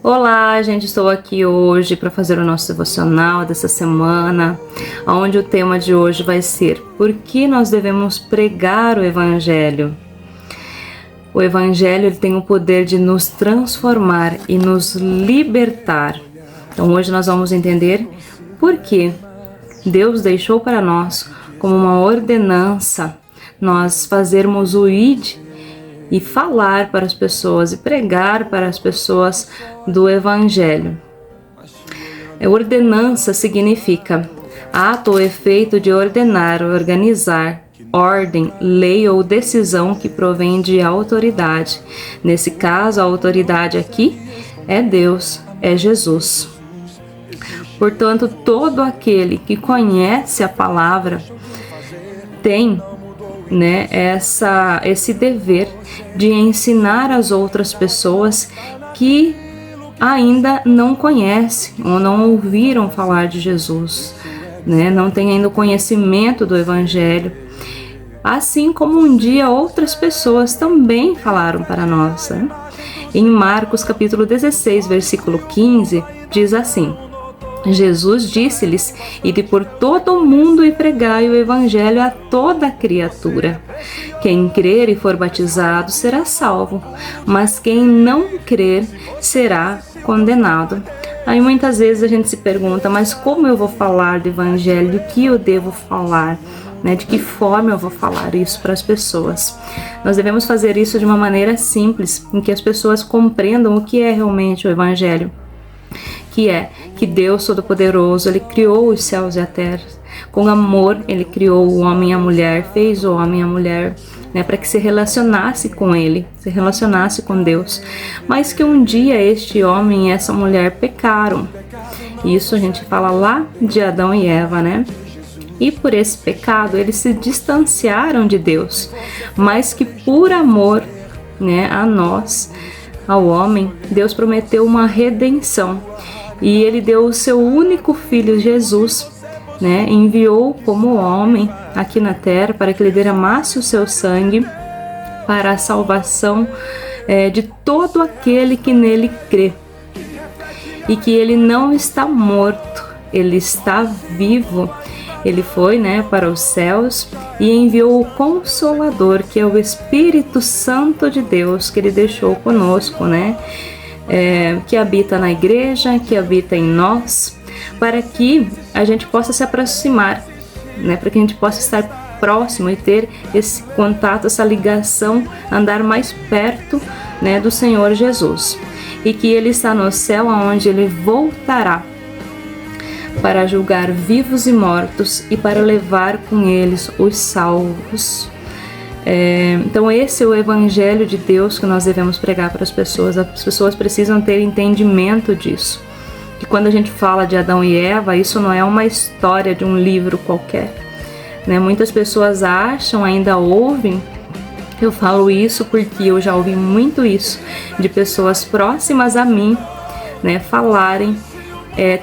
Olá, gente, estou aqui hoje para fazer o nosso devocional dessa semana, onde o tema de hoje vai ser: por que nós devemos pregar o Evangelho? O Evangelho ele tem o poder de nos transformar e nos libertar. Então hoje nós vamos entender por que Deus deixou para nós como uma ordenança nós fazermos o ID e falar para as pessoas e pregar para as pessoas do Evangelho. Ordenança significa ato ou efeito de ordenar, organizar, ordem, lei ou decisão que provém de autoridade. Nesse caso, a autoridade aqui é Deus, é Jesus. Portanto, todo aquele que conhece a palavra tem esse dever de ensinar as outras pessoas que ainda não conhecem ou não ouviram falar de Jesus, não têm ainda o conhecimento do Evangelho. Assim como um dia outras pessoas também falaram para nós. Em Marcos capítulo 16, versículo 15, diz assim: Jesus disse-lhes: ide por todo o mundo e pregai o Evangelho a toda criatura. Quem crer e for batizado será salvo, mas quem não crer será condenado. Aí muitas vezes a gente se pergunta: mas como eu vou falar do Evangelho? O que eu devo falar? De que forma eu vou falar isso para as pessoas? Nós devemos fazer isso de uma maneira simples, em que as pessoas compreendam o que é realmente o Evangelho. Que é que Deus Todo-Poderoso, Ele criou os céus e a terra. Com amor, Ele criou o homem e a mulher, fez o homem e a mulher, para que se relacionasse com Ele, se relacionasse com Deus. Mas que um dia este homem e essa mulher pecaram. Isso a gente fala lá de Adão e Eva, E por esse pecado, eles se distanciaram de Deus. Mas que por amor, a nós, ao homem, Deus prometeu uma redenção. E Ele deu o seu único filho, Jesus, enviou como homem aqui na terra para que Ele derramasse o seu sangue para a salvação de todo aquele que nele crê. E que Ele não está morto, Ele está vivo. Ele foi para os céus e enviou o Consolador, que é o Espírito Santo de Deus, que Ele deixou conosco, que habita na igreja, que habita em nós, para que a gente possa se aproximar, para que a gente possa estar próximo e ter esse contato, essa ligação, andar mais perto do Senhor Jesus. E que Ele está no céu, onde Ele voltará para julgar vivos e mortos e para levar com eles os salvos. Então esse é o Evangelho de Deus que nós devemos pregar para as pessoas. As pessoas precisam ter entendimento disso. Que quando a gente fala de Adão e Eva, isso não é uma história de um livro qualquer. Muitas pessoas acham, ainda ouvem, eu falo isso porque eu já ouvi muito isso, de pessoas próximas a mim, falarem,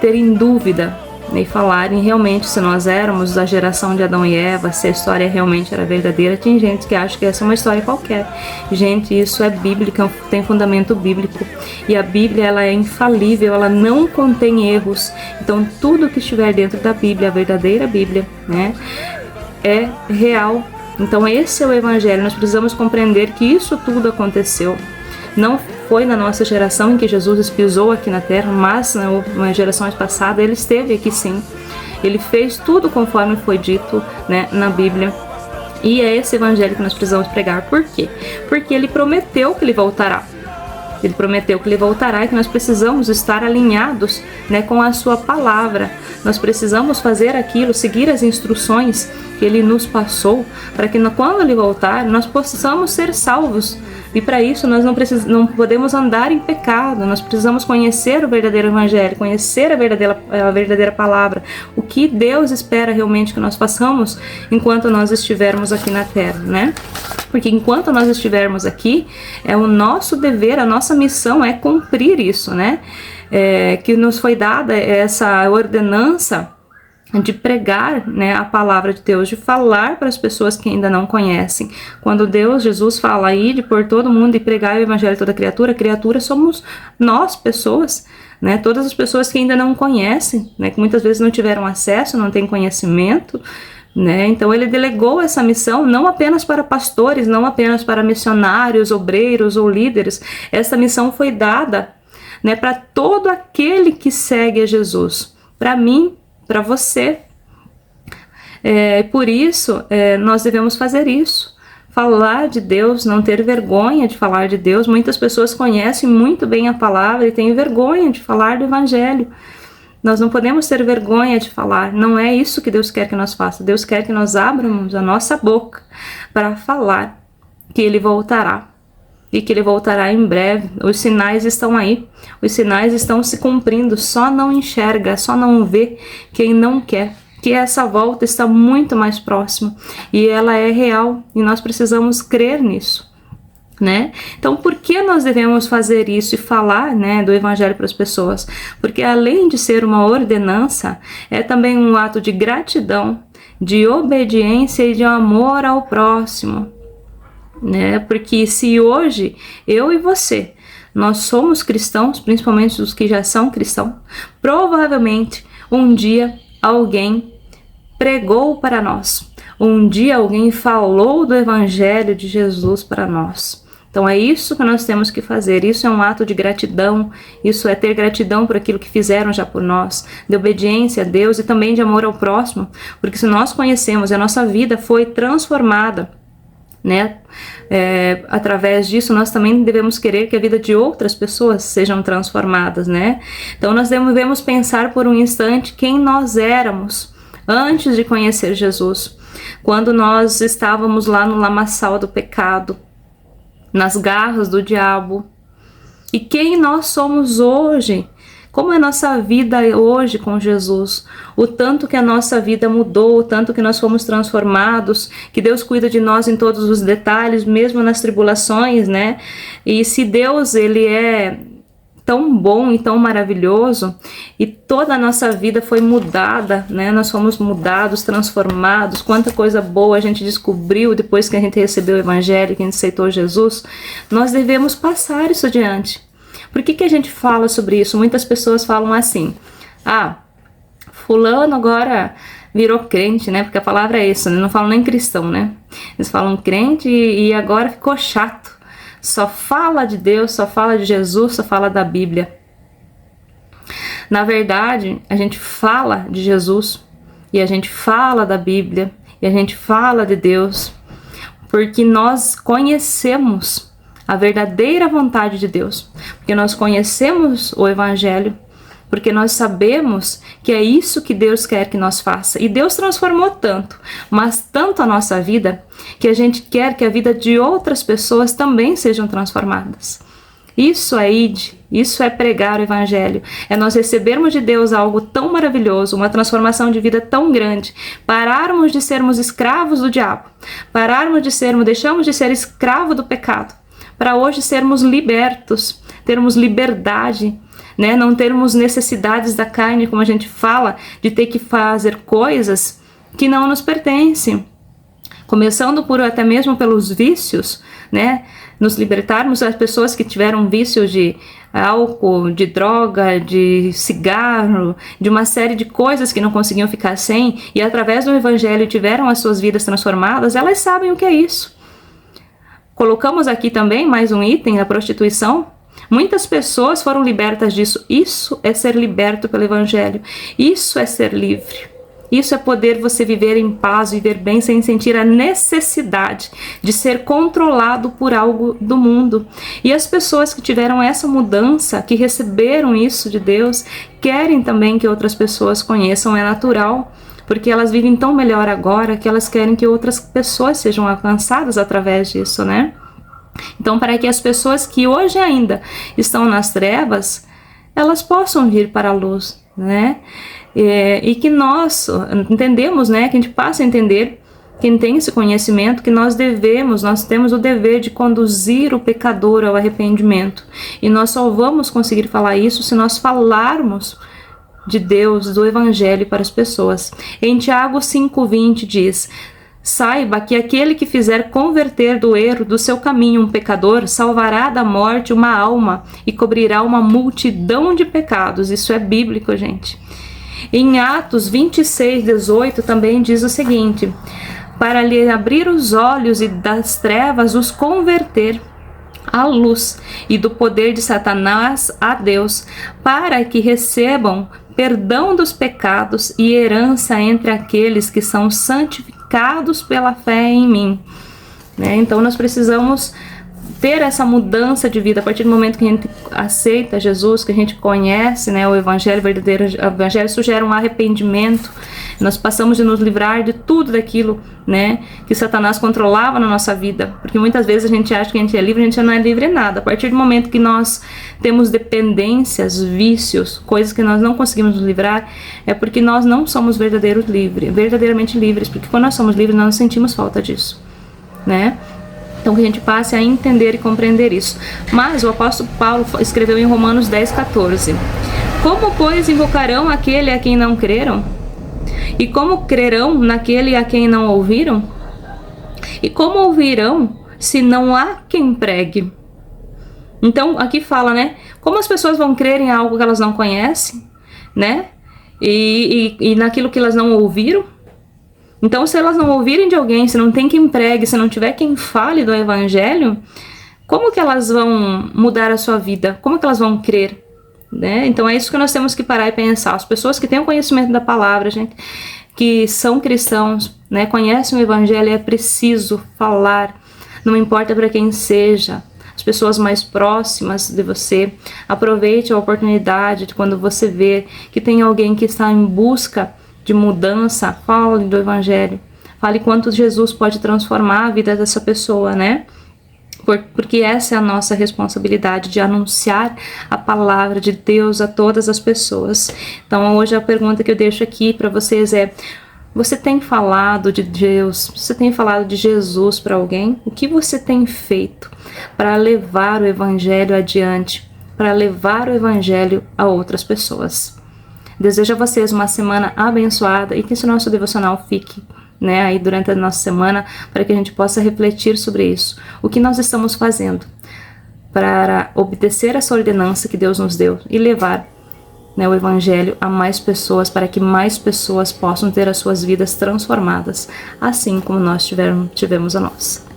terem dúvida, e falarem realmente se nós éramos da geração de Adão e Eva, se a história realmente era verdadeira. Tem gente que acha que essa é uma história qualquer. Gente, isso é bíblica, tem fundamento bíblico. E a Bíblia, ela é infalível, ela não contém erros. Então, tudo que estiver dentro da Bíblia, a verdadeira Bíblia, é real. Então, esse é o Evangelho. Nós precisamos compreender que isso tudo aconteceu. Não foi na nossa geração em que Jesus pisou aqui na terra, mas nas gerações passadas Ele esteve aqui sim. Ele fez tudo conforme foi dito na Bíblia. E é esse Evangelho que nós precisamos pregar. Por quê? Porque Ele prometeu que Ele voltará. Ele prometeu que Ele voltará e que nós precisamos estar alinhados com a sua palavra. Nós precisamos fazer aquilo, seguir as instruções que Ele nos passou, para que quando Ele voltar, nós possamos ser salvos. E para isso nós não podemos andar em pecado. Nós precisamos conhecer o verdadeiro Evangelho, conhecer a verdadeira palavra, o que Deus espera realmente que nós façamos enquanto nós estivermos aqui na terra, Porque enquanto nós estivermos aqui, é o nosso dever, a nossa missão é cumprir isso, que nos foi dada essa ordenança de pregar, né, a palavra de Deus, de falar para as pessoas que ainda não conhecem. Quando Jesus fala aí de por todo mundo e pregar o evangelho a toda criatura somos nós, pessoas, né, todas as pessoas que ainda não conhecem, né, que muitas vezes não tiveram acesso, não têm conhecimento, né, então ele delegou essa missão não apenas para pastores, não apenas para missionários, obreiros ou líderes. Essa missão foi dada, né, para todo aquele que segue a Jesus, para mim, para você. Por isso, nós devemos fazer isso. Falar de Deus, não ter vergonha de falar de Deus. Muitas pessoas conhecem muito bem a palavra e têm vergonha de falar do evangelho. Nós não podemos ter vergonha de falar. Não é isso que Deus quer que nós façamos. Deus quer que nós abramos a nossa boca para falar que Ele voltará. E que Ele voltará em breve. Os sinais estão aí, os sinais estão se cumprindo, só não enxerga, só não vê quem não quer, que essa volta está muito mais próxima, e ela é real, e nós precisamos crer nisso, né? Então, por que nós devemos fazer isso e falar, né, do evangelho para as pessoas? Porque além de ser uma ordenança, é também um ato de gratidão, de obediência e de amor ao próximo, né? Porque se hoje eu e você nós somos cristãos, principalmente os que já são cristãos, provavelmente um dia alguém pregou para nós, um dia alguém falou do evangelho de Jesus para nós. Então é isso que nós temos que fazer. Isso é um ato de gratidão, isso é ter gratidão por aquilo que fizeram já por nós, de obediência a Deus e também de amor ao próximo, porque se nós conhecemos, a nossa vida foi transformada, né? Através disso nós também devemos querer que a vida de outras pessoas sejam transformadas, né? Então nós devemos pensar por um instante quem nós éramos antes de conhecer Jesus, quando nós estávamos lá no lamaçal do pecado, nas garras do diabo, e quem nós somos hoje. Como é a nossa vida hoje com Jesus, o tanto que a nossa vida mudou, o tanto que nós fomos transformados, que Deus cuida de nós em todos os detalhes, mesmo nas tribulações, né? E se Deus, Ele é tão bom e tão maravilhoso, e toda a nossa vida foi mudada, né? Nós fomos mudados, transformados, quanta coisa boa a gente descobriu depois que a gente recebeu o Evangelho, que a gente aceitou Jesus, nós devemos passar isso adiante. Por que a gente fala sobre isso? Muitas pessoas falam assim, fulano agora virou crente, né? Porque a palavra é isso, né? Não falam nem cristão, né? Eles falam crente e agora ficou chato. Só fala de Deus, só fala de Jesus, só fala da Bíblia. Na verdade, a gente fala de Jesus e a gente fala da Bíblia e a gente fala de Deus porque nós conhecemos a verdadeira vontade de Deus, porque nós conhecemos o Evangelho, porque nós sabemos que é isso que Deus quer que nós faça. E Deus transformou tanto, mas tanto a nossa vida, que a gente quer que a vida de outras pessoas também sejam transformadas. Isso é id, isso é pregar o Evangelho, é nós recebermos de Deus algo tão maravilhoso, uma transformação de vida tão grande, pararmos de sermos escravos do diabo, deixamos de ser escravo do pecado, para hoje sermos libertos, termos liberdade, né? Não termos necessidades da carne, como a gente fala, de ter que fazer coisas que não nos pertencem. Começando por até mesmo pelos vícios, né? Nos libertarmos das pessoas que tiveram vícios de álcool, de droga, de cigarro, de uma série de coisas que não conseguiam ficar sem, e através do Evangelho tiveram as suas vidas transformadas, elas sabem o que é isso. Colocamos aqui também mais um item da prostituição. Muitas pessoas foram libertas disso. Isso é ser liberto pelo Evangelho. Isso é ser livre. Isso é poder você viver em paz, viver bem, sem sentir a necessidade de ser controlado por algo do mundo. E as pessoas que tiveram essa mudança, que receberam isso de Deus, querem também que outras pessoas conheçam. É natural, porque elas vivem tão melhor agora que elas querem que outras pessoas sejam alcançadas através disso, né? Então, para que as pessoas que hoje ainda estão nas trevas, elas possam vir para a luz, né? E que nós entendemos, né? Que a gente passe a entender, quem tem esse conhecimento, que nós temos o dever de conduzir o pecador ao arrependimento. E nós só vamos conseguir falar isso se nós falarmos de Deus, do Evangelho para as pessoas. Em Tiago 5,20 diz: saiba que aquele que fizer converter do erro do seu caminho um pecador, salvará da morte uma alma e cobrirá uma multidão de pecados. Isso é bíblico, gente. Em Atos 26:18 também diz o seguinte: para lhe abrir os olhos e das trevas os converter à luz e do poder de Satanás a Deus, para que recebam perdão dos pecados e herança entre aqueles que são santificados pela fé em mim. Né? Então nós precisamos ter essa mudança de vida a partir do momento que a gente aceita Jesus, que a gente conhece, né, o Evangelho verdadeiro. O Evangelho sugere um arrependimento. Nós passamos de nos livrar de tudo daquilo, né, que Satanás controlava na nossa vida, porque muitas vezes a gente acha que a gente é livre, a gente não é livre em nada. A partir do momento que nós temos dependências, vícios, coisas que nós não conseguimos nos livrar, é porque nós não somos verdadeiramente livres, porque quando nós somos livres nós não sentimos falta disso, né? Então que a gente passe a entender e compreender isso. Mas o apóstolo Paulo escreveu em Romanos 10:14: como, pois, invocarão aquele a quem não creram? E como crerão naquele a quem não ouviram? E como ouvirão se não há quem pregue? Então aqui fala, né? Como as pessoas vão crer em algo que elas não conhecem, né? E naquilo que elas não ouviram? Então, se elas não ouvirem de alguém, se não tem quem pregue, se não tiver quem fale do Evangelho, como que elas vão mudar a sua vida? Como que elas vão crer? Né? Então, é isso que nós temos que parar e pensar. As pessoas que têm o conhecimento da palavra, gente, que são cristãos, né, conhecem o Evangelho, é preciso falar, não importa para quem seja. As pessoas mais próximas de você, aproveite a oportunidade de quando você vê que tem alguém que está em busca de mudança, fale do Evangelho, fale quanto Jesus pode transformar a vida dessa pessoa, né? Porque essa é a nossa responsabilidade, de anunciar a palavra de Deus a todas as pessoas. Então hoje a pergunta que eu deixo aqui para vocês é: você tem falado de Deus, você tem falado de Jesus para alguém? O que você tem feito para levar o Evangelho adiante, para levar o Evangelho a outras pessoas? Desejo a vocês uma semana abençoada e que esse nosso devocional fique, né, aí durante a nossa semana, para que a gente possa refletir sobre isso. O que nós estamos fazendo para obedecer essa ordenança que Deus nos deu e levar, né, o Evangelho a mais pessoas, para que mais pessoas possam ter as suas vidas transformadas, assim como nós tivemos a nossa.